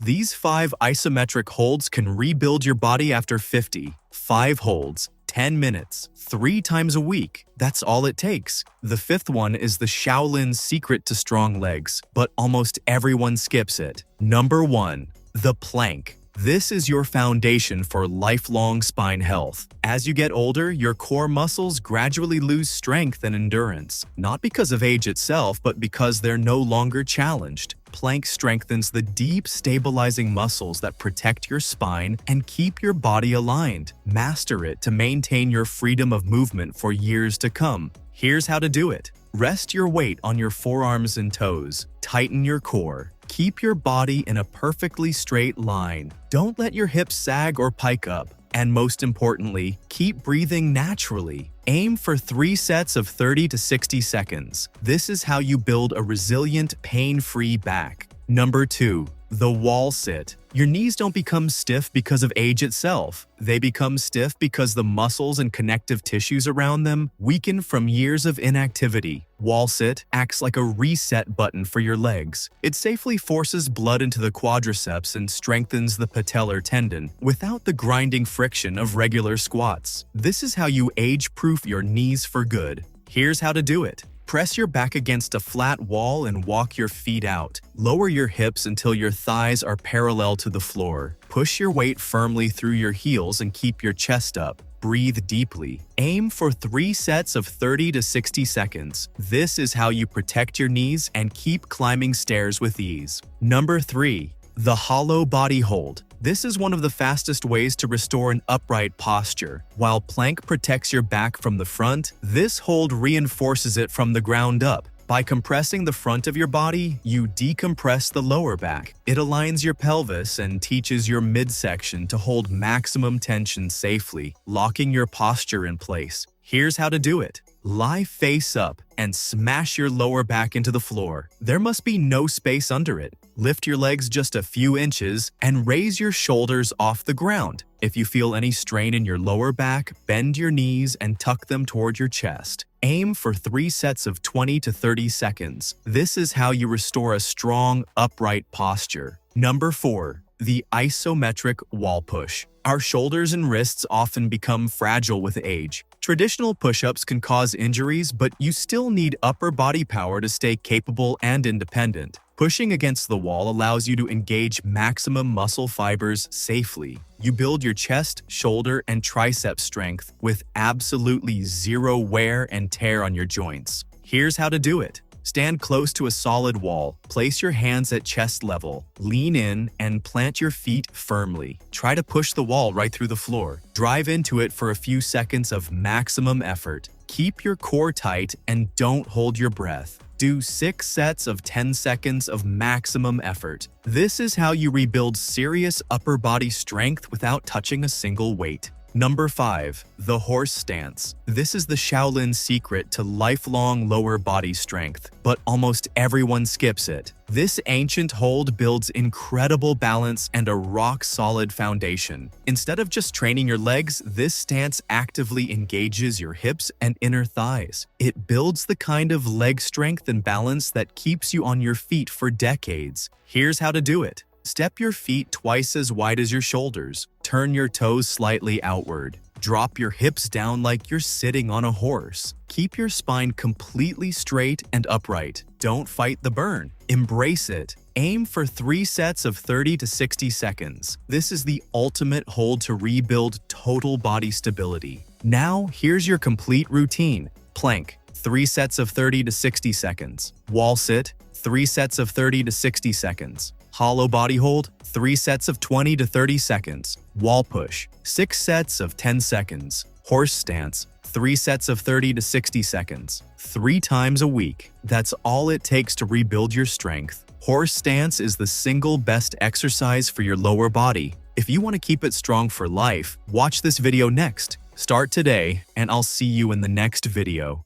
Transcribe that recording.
These 5 isometric holds can rebuild your body after 50. 5 holds, 10 minutes, 3 times a week. That's all it takes. The 5th one is the Shaolin's secret to strong legs, but almost everyone skips it. Number 1. The plank. This is your foundation for lifelong spine health. As you get older, your core muscles gradually lose strength and endurance, not because of age itself, but because they're no longer challenged. Plank strengthens the deep, stabilizing muscles that protect your spine and keep your body aligned. Master it to maintain your freedom of movement for years to come. Here's how to do it. Rest your weight on your forearms and toes. Tighten your core. Keep your body in a perfectly straight line. Don't let your hips sag or pike up. And most importantly, keep breathing naturally. Aim for 3 sets of 30 to 60 seconds. This is how you build a resilient, pain-free back. Number 2. The wall sit. Your knees don't become stiff because of age itself. They become stiff because the muscles and connective tissues around them weaken from years of inactivity. Wall sit acts like a reset button for your legs. It safely forces blood into the quadriceps and strengthens the patellar tendon without the grinding friction of regular squats. This is how you age-proof your knees for good. Here's how to do it. Press your back against a flat wall and walk your feet out. Lower your hips until your thighs are parallel to the floor. Push your weight firmly through your heels and keep your chest up. Breathe deeply. Aim for 3 sets of 30 to 60 seconds. This is how you protect your knees and keep climbing stairs with ease. Number 3. The hollow body hold. This is one of the fastest ways to restore an upright posture. While plank protects your back from the front, this hold reinforces it from the ground up. By compressing the front of your body, you decompress the lower back. It aligns your pelvis and teaches your midsection to hold maximum tension safely, locking your posture in place. Here's how to do it. Lie face up and smash your lower back into the floor. There must be no space under it. Lift your legs just a few inches and raise your shoulders off the ground. If you feel any strain in your lower back, bend your knees and tuck them toward your chest. Aim for 3 sets of 20 to 30 seconds. This is how you restore a strong, upright posture. Number 4. The isometric wall push. Our shoulders and wrists often become fragile with age. Traditional push-ups can cause injuries, but you still need upper body power to stay capable and independent. Pushing against the wall allows you to engage maximum muscle fibers safely. You build your chest, shoulder, and tricep strength with absolutely zero wear and tear on your joints. Here's how to do it. Stand close to a solid wall. Place your hands at chest level. Lean in and plant your feet firmly. Try to push the wall right through the floor. Drive into it for a few seconds of maximum effort. Keep your core tight and don't hold your breath. Do 6 sets of 10 seconds of maximum effort. This is how you rebuild serious upper body strength without touching a single weight. Number 5. The horse stance. This is the Shaolin's secret to lifelong lower body strength, but almost everyone skips it. This ancient hold builds incredible balance and a rock-solid foundation. Instead of just training your legs, this stance actively engages your hips and inner thighs. It builds the kind of leg strength and balance that keeps you on your feet for decades. Here's how to do it. Step your feet twice as wide as your shoulders. Turn your toes slightly outward. Drop your hips down like you're sitting on a horse. Keep your spine completely straight and upright. Don't fight the burn. Embrace it. Aim for 3 sets of 30 to 60 seconds. This is the ultimate hold to rebuild total body stability. Now, here's your complete routine. Plank, 3 sets of 30 to 60 seconds. Wall sit, 3 sets of 30 to 60 seconds. Hollow body hold, 3 sets of 20 to 30 seconds. Wall push, 6 sets of 10 seconds. Horse stance, 3 sets of 30 to 60 seconds. 3 times a week. That's all it takes to rebuild your strength. Horse stance is the single best exercise for your lower body. If you want to keep it strong for life, watch this video next. Start today, and I'll see you in the next video.